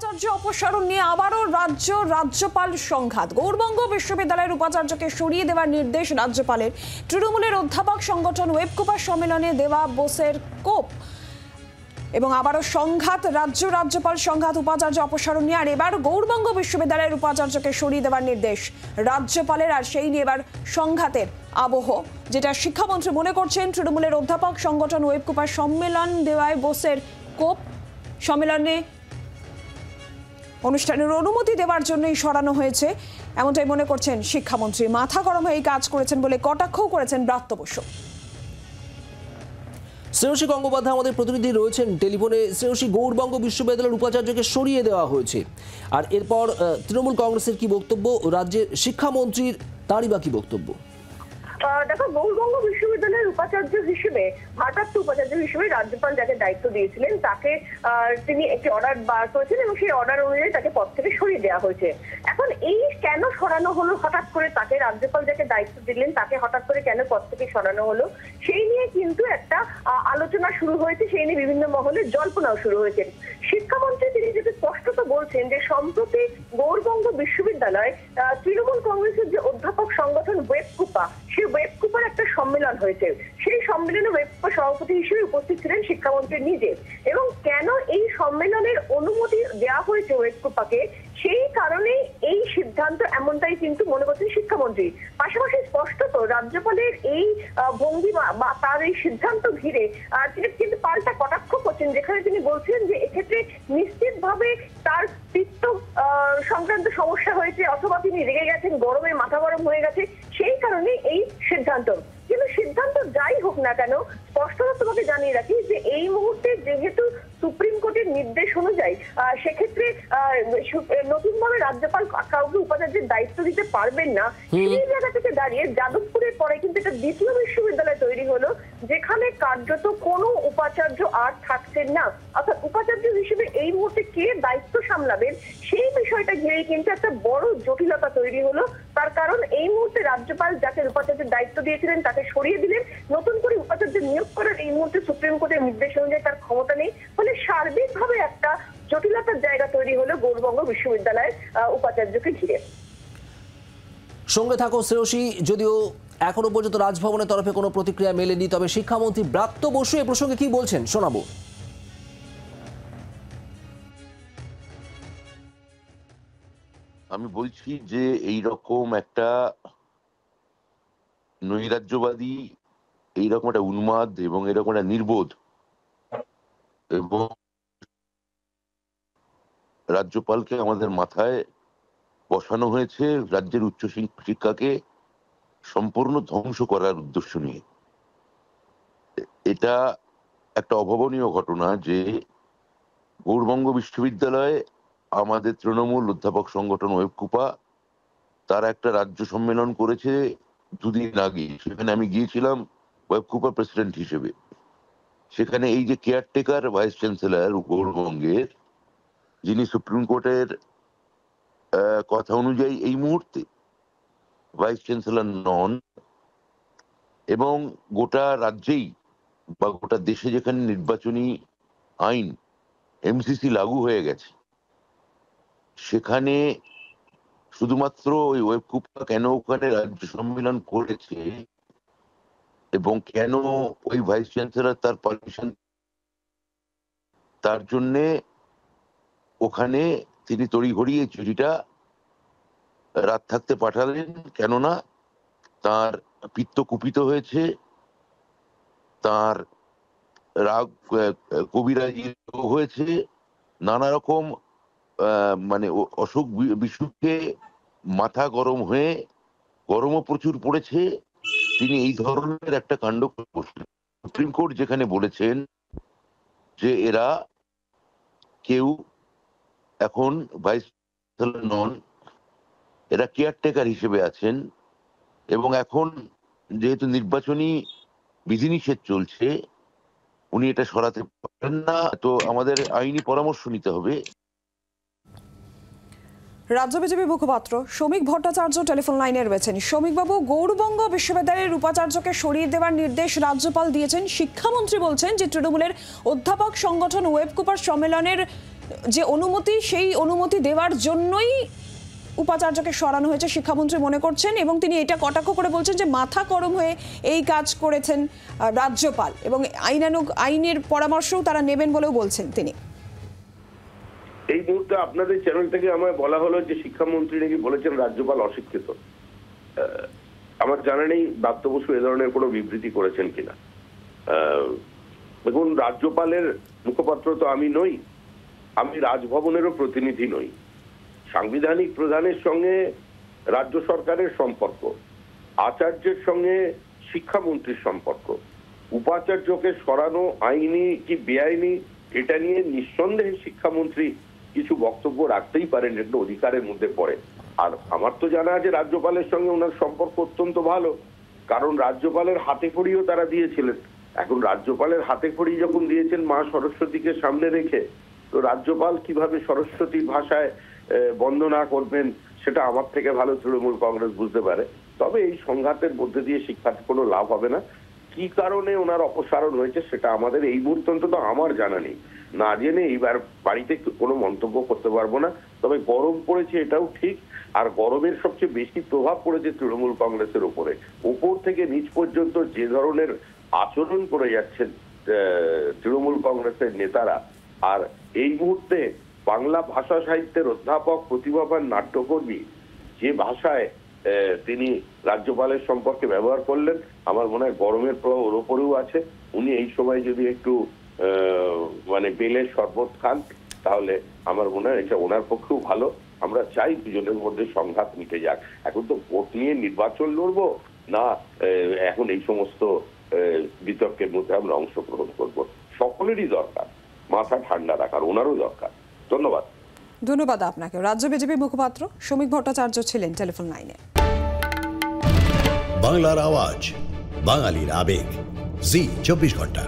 উপাচার্য অপসারণ নিয়ে আবারও রাজ্যপাল সংঘাত। গৌড়বঙ্গ বিশ্ববিদ্যালয়ের উপাচার্যকে সরিয়ে দেওয়ার নির্দেশ রাজ্যপালের। তৃণমূলের অধ্যাপক সংগঠন ওয়েবকুপার সম্মেলনে দেওয়া বোসের কোপ এবং আবারও সংঘাত। রাজ্যপাল সংঘাত উপাচার্য অপসারণ নিয়ে। আর এবার গৌড়বঙ্গ বিশ্ববিদ্যালয়ের উপাচার্যকে সরিয়ে দেওয়ার নির্দেশ রাজ্যপালের, আর সেই নিয়ে এবার সংঘাতের আবহ, যেটা শিক্ষামন্ত্রী মনে করছেন তৃণমূলের অধ্যাপক সংগঠন ওয়েবকুপার সম্মেলন দেওয়ায় বোসের কোপ। সম্মেলনে অনুষ্ঠানের অনুমতি দেওয়ার জন্যই সরানো হয়েছে, এমনটাই মনে করছেন শিক্ষামন্ত্রী। মাথা গরম হয়ে কাজ করেছেন বলে কটাক্ষও করেছেন ব্রাত্য বসু। শ্রেয়সী গঙ্গোপাধ্যায় আমাদের প্রতিনিধি রয়েছেন টেলিফোনে। শ্রেয়সী, গৌড়বঙ্গ বিশ্ববিদ্যালয়ের উপাচার্যকে সরিয়ে দেওয়া হয়েছে, আর এরপর তৃণমূল কংগ্রেসের কি বক্তব্য, রাজ্যের শিক্ষামন্ত্রীর তারই বা কি বক্তব্য? দেখো, গৌড়বঙ্গ বিশ্ববিদ্যালয়ের উপাচার্য হিসেবে, ভারপ্রাপ্ত উপাচার্য হিসেবে রাজ্যপাল যাকে দায়িত্ব দিয়েছিলেন তাকে তিনি একটি অর্ডার বার করেছেন এবং সেই অর্ডার অনুযায়ী তাকে পদ থেকে সরিয়ে দেওয়া হয়েছে। এখন এই কেন সরানো হলো হঠাৎ করে, তাকে রাজ্যপাল যাকে দায়িত্ব দিলেন তাকে হঠাৎ করে কেন পদ থেকে সরানো হলো, সেই নিয়ে কিন্তু একটা আলোচনা শুরু হয়েছে, সেই নিয়ে বিভিন্ন মহলে জল্পনাও শুরু হয়েছে। শিক্ষামন্ত্রী তিনি যেটা স্পষ্টত বলছেন যে সম্প্রতি গৌড়বঙ্গ বিশ্ববিদ্যালয় তৃণমূল কংগ্রেসের যে অধ্যাপক সংগঠন ওয়েবকুপা, সেই ওয়েবকুপার একটা সম্মেলন হয়েছে। সেই সম্মেলনে ওয়েবকুপা সভাপতি হিসেবে উপস্থিত ছিলেন শিক্ষামন্ত্রী নিজে, এবং কেন এই সম্মেলনের অনুমতি দেওয়া হয়েছে ওয়েবকুপাকে সেই কারণে এই সিদ্ধান্ত, এমনটাই কিন্তু মনে করছেন শিক্ষামন্ত্রী। পাশাপাশি স্পষ্টত রাজ্যপালের এই ভঙ্গিমা বা তার এই সিদ্ধান্ত ঘিরে তিনি কিন্তু পাল্টা কটাক্ষ করছেন, যেখানে তিনি বলছেন যে এক্ষেত্রে নিশ্চিতভাবে তার পিত্ত সংক্রান্ত সমস্যা হয়েছে, অথবা তিনি রেগে গেছেন, গরমে মাথা গরম হয়ে গেছে, সেই কারণে এই সিদ্ধান্ত। কিন্তু সিদ্ধান্ত যাই হোক না কেন, স্পষ্টত তোমাকে জানিয়ে রাখি যে এই মুহূর্তে যেহেতু সুপ্রিম কোর্টের নির্দেশ অনুযায়ী সেক্ষেত্রে নতুনভাবে রাজ্যপাল কাউকে উপাচার্যের দায়িত্ব দিতে পারবেন না। সেই জায়গা থেকে দাঁড়িয়ে যাদবপুরের পরে কিন্তু একটা দ্বিতীয় বিশ্ববিদ্যালয় তৈরি হলো, যেখানে কার্যত কোনো উপাচার্য আর থাকছেন না। অর্থাৎ উপাচার্য হিসেবে এই মুহূর্তে কে দায়িত্ব সামলাবেন সেই বিষয়টা ঘিরেই কিন্তু একটা বড় জটিলতা তৈরি হলো। তার কারণ এই মুহূর্তে রাজ্যপাল যাকে উপাচার্যের দায়িত্ব দিয়েছিলেন তাকে সরিয়ে দিলেন, নতুন করে উপাচার্য নিয়োগ করার এই মুহূর্তে সুপ্রিম কোর্টের নির্দেশ অনুযায়ী তার ক্ষমতা নেই। ফলে সার্বিকভাবে একটা জটিলতার জায়গা তৈরি হলো গৌড়বঙ্গ বিশ্ববিদ্যালয়ের উপাচার্যকে ঘিরে। সঙ্গে থাকো শ্রেয়সী। যদিও এখনো পর্যন্ত রাজভবনের তরফে কোনো প্রতিক্রিয়া মেলেনি, তবে শিক্ষামন্ত্রী ব্রাত্য বসু এ প্রসঙ্গে কি বলছেন শোনাবো। আমি বলছি যে এইরকম একটা নৈরাজ্যবাদী, এইরকম একটা উন্মাদ এবং এরকম একটা নির্বোধ এবং রাজ্যপালকে আমাদের মাথায় বসানো হয়েছে রাজ্যের উচ্চ শিক্ষাকে সম্পূর্ণ ধ্বংস করার উদ্দেশ্য নিয়ে। এটা একটা অভাবনীয় ঘটনা যে গৌড়বঙ্গ বিশ্ববিদ্যালয়ে আমাদের তৃণমূল অধ্যাপক সংগঠন ওয়েবকুপা তারা একটা রাজ্য সম্মেলন করেছে দুদিন আগে। সেখানে আমি গিয়েছিলাম ওয়েবকুপা প্রেসিডেন্ট হিসেবে। সেখানে এই যে কেয়ারটেকার ভাইস চ্যান্সেলর গৌড়বঙ্গের, যিনি সুপ্রিম কোর্টের কথা অনুযায়ী এই মুহূর্তে ভাইস চ্যান্সেলর নন, এবং গোটা রাজ্যেই বা গোটা দেশে যেখানে নির্বাচনী আইন এমসিসি লাগু হয়ে গেছে, সেখানে শুধুমাত্র ওই ওয়েবকুপা কেন ওখানে রাজ্য সম্মেলন করেছে এবং কেন ওই ভাইস চ্যান্সেলর তার পারমিশন, তার জন্যে ওখানে তিনি তড়িঘড়ি এই চিঠিটা রাত থাকতে পাঠালেন। কেননা তার পিত্ত কুপিত হয়েছে, তার রাগ কবিরাজি হয়েছে, নানা রকম মানে অসুখ বিসুখে মাথা গরম হয়ে, গরমও প্রচুর পড়েছে, তিনি এই ধরনের একটা কাণ্ড করছেন। সুপ্রিম কোর্ট যেখানে বলেছেন যে এরা কেউ এখন ভাইস চ্যান্সেলর নন, এরা কেয়ারটেকার হিসেবে আছেন, এবং এখন যেহেতু নির্বাচনী বিধিনিষেধ চলছে উনি এটা সরাতে পারেন না, তো আমাদের আইনি পরামর্শ নিতে হবে। রাজ্য বিজেপি মুখপাত্র শ্রমিক ভট্টাচার্য টেলিফোন লাইনে রয়েছেন। শ্রমিকবাবু, গৌড়বঙ্গ বিশ্ববিদ্যালয়ের উপাচার্যকে সরিয়ে দেওয়ার নির্দেশ রাজ্যপাল দিয়েছেন। শিক্ষামন্ত্রী বলছেন যে তৃণমূলের অধ্যাপক সংগঠন ওয়েবকুপার সম্মেলনের যে অনুমতি, সেই অনুমতি দেওয়ার জন্যই উপাচার্যকে সরানো হয়েছে শিক্ষামন্ত্রী মনে করছেন, এবং তিনি এটা কটাক্ষ করে বলছেন যে মাথা গরম হয়ে এই কাজ করেছেন রাজ্যপাল, এবং আইনের পরামর্শও তারা নেবেন বলেও বলছেন তিনি। এই মুহূর্তে আপনাদের চ্যানেল থেকে আমায় বলা হলো যে শিক্ষামন্ত্রী নাকি বলেছেন রাজ্যপাল অশিক্ষিত। আমার জানা নেই ব্রাত্য বসু এ ধরনের কোনো বিবৃতি করেছেন কিনা। দেখুন, রাজ্যপালের মুখপাত্র তো আমি নই, আমি রাজভবনেরও প্রতিনিধি নই। সাংবিধানিক প্রধানের সঙ্গে রাজ্য সরকারের সম্পর্ক, আচার্যের সঙ্গে শিক্ষামন্ত্রীর সম্পর্ক, উপাচার্যকে সরানো আইনি কি বেআইনি এটা নিয়ে নিঃসন্দেহে শিক্ষামন্ত্রী কিছু বক্তব্য রাখতেই পারেন, এটা অধিকারের মধ্যে পড়ে। আর আমার তো জানা আছে রাজ্যপালের সঙ্গে ওনার সম্পর্ক অত্যন্ত ভালো, কারণ রাজ্যপালের হাতে খড়িও তারা দিয়েছিলেন। এখন রাজ্যপালের হাতে খড়ি যখন দিয়েছেন মা সরস্বতীকে সামনে রেখে, তো রাজ্যপাল কিভাবে সরস্বতীর ভাষায় বন্দনা করবেন সেটা আমার থেকে ভালো তৃণমূল কংগ্রেস বুঝতে পারে। তবে এই সংঘাতের মধ্যে দিয়ে শিক্ষার কোনো লাভ হবে না। কি কারণে ওনার অপসারণ হয়েছে সেটা আমাদের এই মুহূর্তে অন্তত আমার জানা নেই। না জেনে এইবার বাড়িতে কোনো মন্তব্য করতে পারবো না। তবে গরম পড়েছে এটাও ঠিক, আর গরমের সবচেয়ে বেশি প্রভাব পড়েছে তৃণমূল কংগ্রেসের উপরে। উপর থেকে নিচ পর্যন্ত যে ধরনের আচরণ করে যাচ্ছেন তৃণমূল কংগ্রেসের নেতারা, আর এই মুহূর্তে বাংলা ভাষা সাহিত্যের অধ্যাপক, প্রতিভাবান নাট্যকর্মী যে ভাষায় তিনি রাজ্যপালের সম্পর্কে ব্যবহার করলেন, আমার মনে হয় গরমের প্রভাব ওর ওপরেও আছে। উনি এই সময় যদি একটু মানে বেলের শরবত খান তাহলে আমার মনে হয় এটা ওনার পক্ষেও ভালো। আমরা চাই দুজনের মধ্যে সংঘাত মিটে যাক। এখন তো ভোট নিয়ে নির্বাচন লড়বো না, এখন এই সমস্ত বিতর্কের মধ্যে আমরা অংশগ্রহণ করব। সকলেরই দরকার মাথা ঠান্ডা রাখার, ওনারও দরকার। ধন্যবাদ। ধন্যবাদ আপনাকে। রাজ্য বিজেপি মুখপাত্র শ্রমিক ভট্টাচার্য ছিলেন টেলিফোন লাইনে। বাংলার আওয়াজ, বাঙালির আবেগ, জি 24 ঘন্টা।